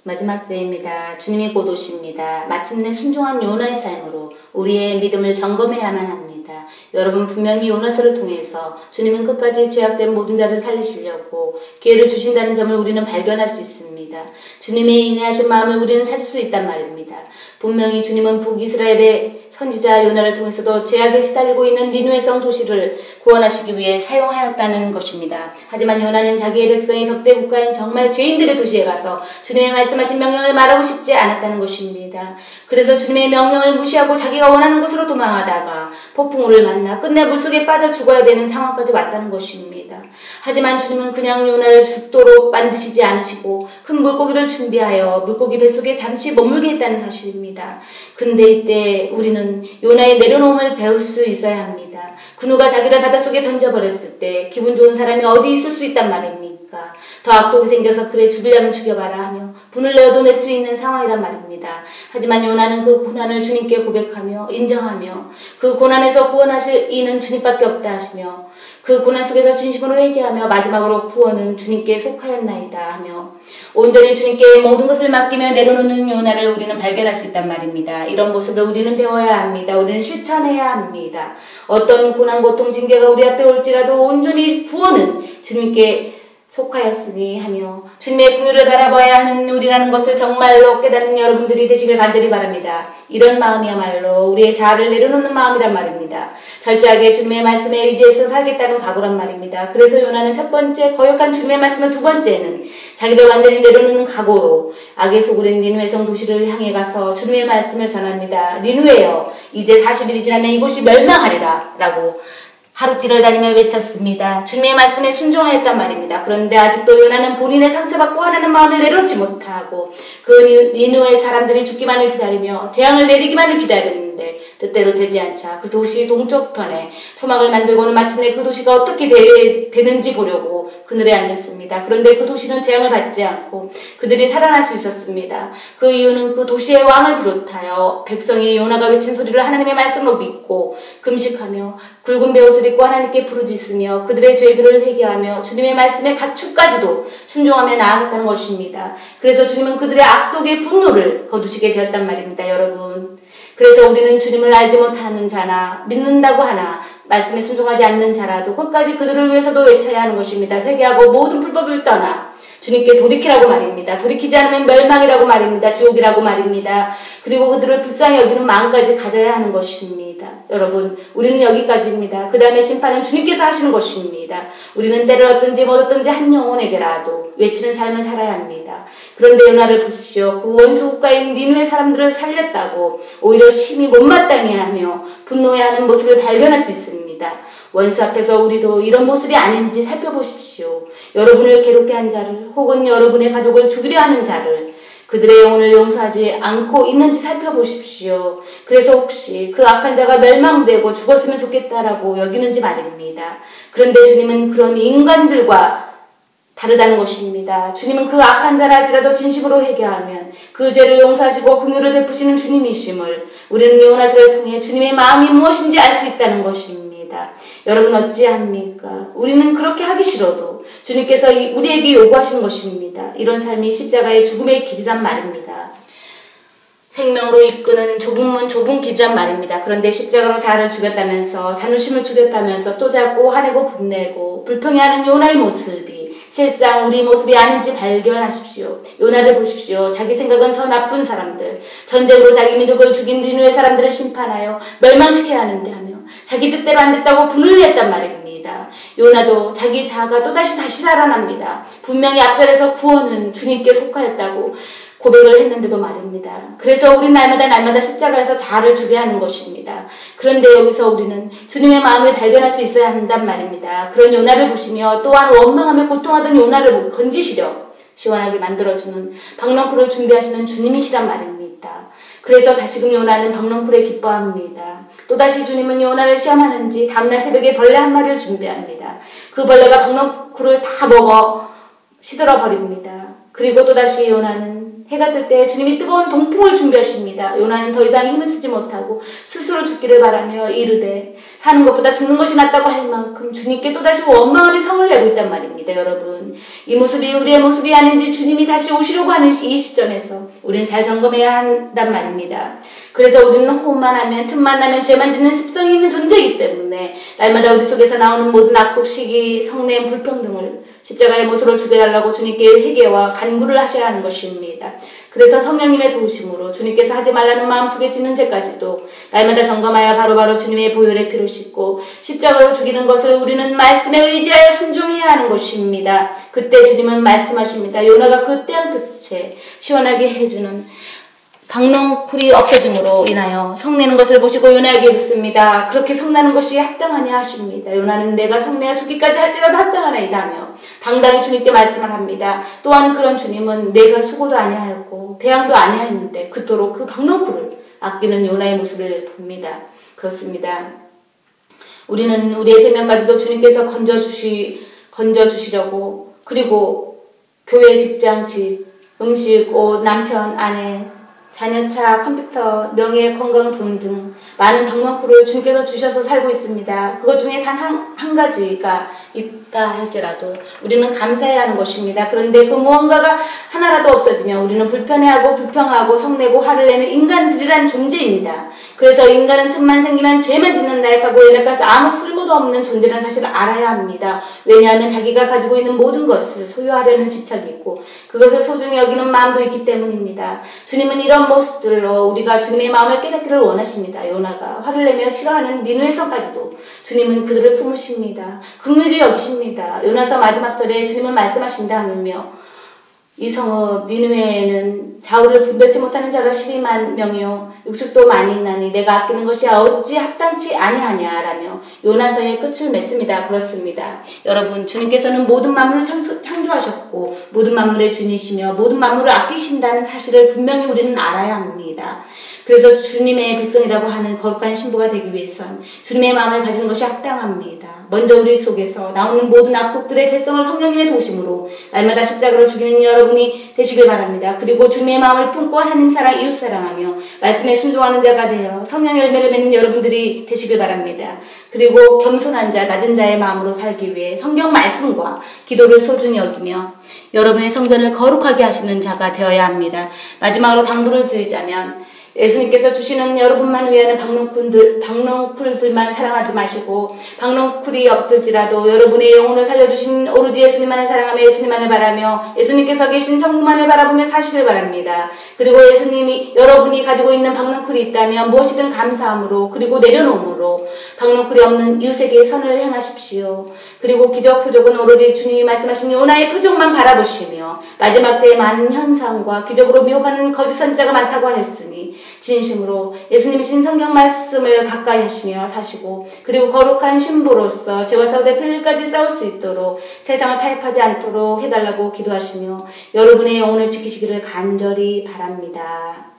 마지막 때입니다. 주님이 곧 오십니다. 마침내 순종한 요나의 삶으로 우리의 믿음을 점검해야만 합니다. 여러분, 분명히 요나서를 통해서 주님은 끝까지 제약된 모든 자를 살리시려고 기회를 주신다는 점을 우리는 발견할 수 있습니다. 주님의 인내하신 마음을 우리는 찾을 수 있단 말입니다. 분명히 주님은 북이스라엘의 선지자 요나를 통해서도 제약에 시달리고 있는 니느웨 성 도시를 구원하시기 위해 사용하였다는 것입니다. 하지만 요나는 자기의 백성이 적대 국가인 정말 죄인들의 도시에 가서 주님의 말씀하신 명령을 말하고 싶지 않았다는 것입니다. 그래서 주님의 명령을 무시하고 자기가 원하는 곳으로 도망하다가 폭풍우를 만나 끝내 물속에 빠져 죽어야 되는 상황까지 왔다는 것입니다. 하지만 주님은 그냥 요나를 죽도록 만드시지 않으시고 큰 물고기를 준비하여 물고기 뱃속에 잠시 머물게 했다는 사실입니다. 근데 이때 우리는 요나의 내려놓음을 배울 수 있어야 합니다. 그 누가 자기를 바닷속에 던져버렸을 때 기분 좋은 사람이 어디 있을 수 있단 말입니까? 더 악독이 생겨서 그래 죽이려면 죽여봐라 하며 분을 내어도 낼 수 있는 상황이란 말입니다. 하지만 요나는 그 고난을 주님께 고백하며 인정하며 그 고난에서 구원하실 이는 주님밖에 없다 하시며 그 고난 속에서 진심으로 회개하며 마지막으로 구원은 주님께 속하였나이다 하며 온전히 주님께 모든 것을 맡기며 내려놓는 요나를 우리는 발견할 수 있단 말입니다. 이런 모습을 우리는 배워야 합니다. 우리는 실천해야 합니다. 어떤 고난, 고통, 징계가 우리 앞에 올지라도 온전히 구원은 주님께 속하였으니 하며 주님의 긍휼을 바라봐야 하는 우리라는 것을 정말로 깨닫는 여러분들이 되시길 간절히 바랍니다. 이런 마음이야말로 우리의 자아를 내려놓는 마음이란 말입니다. 철저하게 주님의 말씀에 의지해서 살겠다는 각오란 말입니다. 그래서 요나는 첫 번째 거역한 주님의 말씀을, 두 번째는 자기를 완전히 내려놓는 각오로 악의 소굴인 니느웨 성 도시를 향해 가서 주님의 말씀을 전합니다. 니느웨여, 이제 40일이 지나면 이곳이 멸망하리라 라고 하루길을 다니며 외쳤습니다. 주님의 말씀에 순종하였단 말입니다. 그런데 아직도 요나는 본인의 상처받고 화나는 마음을 내려놓지 못하고 그 니느웨 사람들이 죽기만을 기다리며 재앙을 내리기만을 기다렸는데 뜻대로 되지 않자 그 도시 동쪽편에 소망을 만들고는 마침내 그 도시가 어떻게 되는지 보려고 그늘에 앉았습니다. 그런데 그 도시는 재앙을 받지 않고 그들이 살아날 수 있었습니다. 그 이유는 그 도시의 왕을 비롯하여 백성이 요나가 외친 소리를 하나님의 말씀으로 믿고 금식하며 굵은 베옷을 입고 하나님께 부르짖으며 그들의 죄들을 회개하며 주님의 말씀에 가축까지도 순종하며 나아갔다는 것입니다. 그래서 주님은 그들의 악독의 분노를 거두시게 되었단 말입니다. 여러분, 그래서 우리는 주님을 알지 못하는 자나 믿는다고 하나 말씀에 순종하지 않는 자라도 끝까지 그들을 위해서도 외쳐야 하는 것입니다. 회개하고 모든 불법을 떠나 주님께 돌이키라고 말입니다. 돌이키지 않으면 멸망이라고 말입니다. 지옥이라고 말입니다. 그리고 그들을 불쌍히 여기는 마음까지 가져야 하는 것입니다. 여러분, 우리는 여기까지입니다. 그 다음에 심판은 주님께서 하시는 것입니다. 우리는 때를 얻든지 못 얻든지 한 영혼에게라도 외치는 삶을 살아야 합니다. 그런데 요나를 보십시오. 그 원수 국가인 니느웨 사람들을 살렸다고 오히려 심히 못마땅해 하며 분노해하는 모습을 발견할 수 있습니다. 원수 앞에서 우리도 이런 모습이 아닌지 살펴보십시오. 여러분을 괴롭게 한 자를 혹은 여러분의 가족을 죽이려 하는 자를 그들의 영혼을 용서하지 않고 있는지 살펴보십시오. 그래서 혹시 그 악한 자가 멸망되고 죽었으면 좋겠다라고 여기는지 말입니다. 그런데 주님은 그런 인간들과 다르다는 것입니다. 주님은 그 악한 자라 할지라도 진심으로 회개하면 그 죄를 용서하시고 긍휼을 베푸시는 주님이심을 우리는 요나서를 통해 주님의 마음이 무엇인지 알 수 있다는 것입니다. 여러분, 어찌합니까? 우리는 그렇게 하기 싫어도 주님께서 우리에게 요구하시는 것입니다. 이런 삶이 십자가의 죽음의 길이란 말입니다. 생명으로 이끄는 좁은 문, 좁은 길이란 말입니다. 그런데 십자가로 자아를 죽였다면서 자존심을 죽였다면서 또 자꾸 화내고 분내고 불평해하는 요나의 모습이 실상 우리 모습이 아닌지 발견하십시오. 요나를 보십시오. 자기 생각은 저 나쁜 사람들, 전쟁으로 자기 민족을 죽인 니느웨 사람들을 심판하여 멸망시켜야 하는데 하며 자기 뜻대로 안 됐다고 분을 냈단 말입니다. 요나도 자기 자아가 또다시 살아납니다. 분명히 앞절에서 구원은 주님께 속하였다고 고백을 했는데도 말입니다. 그래서 우린 날마다 십자가에서 자아를 주게 하는 것입니다. 그런데 여기서 우리는 주님의 마음을 발견할 수 있어야 한단 말입니다. 그런 요나를 보시며 또한 원망하며 고통하던 요나를 건지시려 시원하게 만들어주는 박넝쿨을 준비하시는 주님이시란 말입니다. 그래서 다시금 요나는 박넝쿨에 기뻐합니다. 또다시 주님은 요나를 시험하는지 다음날 새벽에 벌레 한 마리를 준비합니다. 그 벌레가 박넝쿨을 다 먹어 시들어 버립니다. 그리고 또다시 요나는 해가 뜰 때 주님이 뜨거운 동풍을 준비하십니다. 요나는 더 이상 힘을 쓰지 못하고 스스로 죽기를 바라며 이르되 사는 것보다 죽는 것이 낫다고 할 만큼 주님께 또다시 원망하며 성을 내고 있단 말입니다. 여러분, 이 모습이 우리의 모습이 아닌지 주님이 다시 오시려고 하는 이 시점에서 우리는 잘 점검해야 한단 말입니다. 그래서 우리는 호흡만 하면 틈만 나면 죄만 짓는 습성이 있는 존재이기 때문에 날마다 우리 속에서 나오는 모든 악독, 시기, 성냄, 불평등을 십자가의 못으로 죽여달라고 주님께 회개와 간구를 하셔야 하는 것입니다. 그래서 성령님의 도우심으로 주님께서 하지 말라는 마음속에 짓는 죄까지도 날마다 점검하여 바로바로 주님의 보혈의 피로 씻고 십자가로 죽이는 것을 우리는 말씀에 의지하여 순종해야 하는 것입니다. 그때 주님은 말씀하십니다. 요나가 그 때한 끝에 시원하게 해주는 박농쿨이 없어짐으로 인하여 성내는 것을 보시고 요나에게 묻습니다. 그렇게 성나는 것이 합당하냐 하십니다. 요나는 내가 성내어 죽기까지 할지라도 합당하나이다며 당당히 주님께 말씀을 합니다. 또한 그런 주님은 내가 수고도 아니하였고 배양도 아니하였는데 그토록 그 박농쿨을 아끼는 요나의 모습을 봅니다. 그렇습니다. 우리는 우리의 생명까지도 주님께서 건져주시려고 그리고 교회, 직장, 집, 음식, 옷, 남편, 아내, 자녀차, 컴퓨터, 명예, 건강, 돈 등 많은 박농쿨을 주님께서 주셔서 살고 있습니다. 그것 중에 단 한 가지가 있다 할지라도 우리는 감사해야 하는 것입니다. 그런데 그 무언가가 하나라도 없어지면 우리는 불편해하고 불평하고 성내고 화를 내는 인간들이란 존재입니다. 그래서 인간은 틈만 생기면 죄만 짓는 나약하고 연약해서 아무 쓸모도 없는 존재라는 사실을 알아야 합니다. 왜냐하면 자기가 가지고 있는 모든 것을 소유하려는 집착이 있고 그것을 소중히 여기는 마음도 있기 때문입니다. 주님은 이런 모습들로 우리가 주님의 마음을 깨닫기를 원하십니다. 요나가 화를 내며 싫어하는 니느웨 성까지도 주님은 그들을 품으십니다. 긍휼히 여기십니다. 요나서 마지막 절에 주님은 말씀하신다며 이 성읍 니느웨에는 좌우를 분별치 못하는 자가 12만 명이요 육축도 많이 있나니 내가 아끼는 것이 어찌 합당치 아니하냐라며 요나서의 끝을 맺습니다. 그렇습니다. 여러분, 주님께서는 모든 만물을 창조하셨고 모든 만물의 주인이시며 모든 만물을 아끼신다는 사실을 분명히 우리는 알아야 합니다. 그래서 주님의 백성이라고 하는 거룩한 신부가 되기 위해선 주님의 마음을 가지는 것이 합당합니다. 먼저 우리 속에서 나오는 모든 악독들의 죄성을 성령님의 도심으로 날마다 십자가로 죽이는 여러분이 되시길 바랍니다. 그리고 주님의 마음을 품고 하나님 사랑, 이웃 사랑하며 말씀에 순종하는 자가 되어 성령의 열매를 맺는 여러분들이 되시길 바랍니다. 그리고 겸손한 자, 낮은 자의 마음으로 살기 위해 성경 말씀과 기도를 소중히 여기며 여러분의 성전을 거룩하게 하시는 자가 되어야 합니다. 마지막으로 당부를 드리자면 예수님께서 주시는 여러분만 위하는 박농쿨들만 사랑하지 마시고 박농쿨이 없을지라도 여러분의 영혼을 살려주신 오로지 예수님만을 사랑하며 예수님만을 바라며 예수님께서 계신 천국만을 바라보며 사시길 바랍니다. 그리고 예수님이 여러분이 가지고 있는 박농쿨이 있다면 무엇이든 감사함으로 그리고 내려놓음으로 박농쿨이 없는 이웃에게 선을 행하십시오. 그리고 기적 표적은 오로지 주님이 말씀하신 요나의 표적만 바라보시며 마지막 때의 많은 현상과 기적으로 미혹하는 거짓 선지자가 많다고 하였으니 진심으로 예수님이신 성경 말씀을 가까이 하시며 사시고 그리고 거룩한 신부로서 죄와 싸우되 필까지 싸울 수 있도록 세상을 타협하지 않도록 해달라고 기도하시며 여러분의 영혼을 지키시기를 간절히 바랍니다.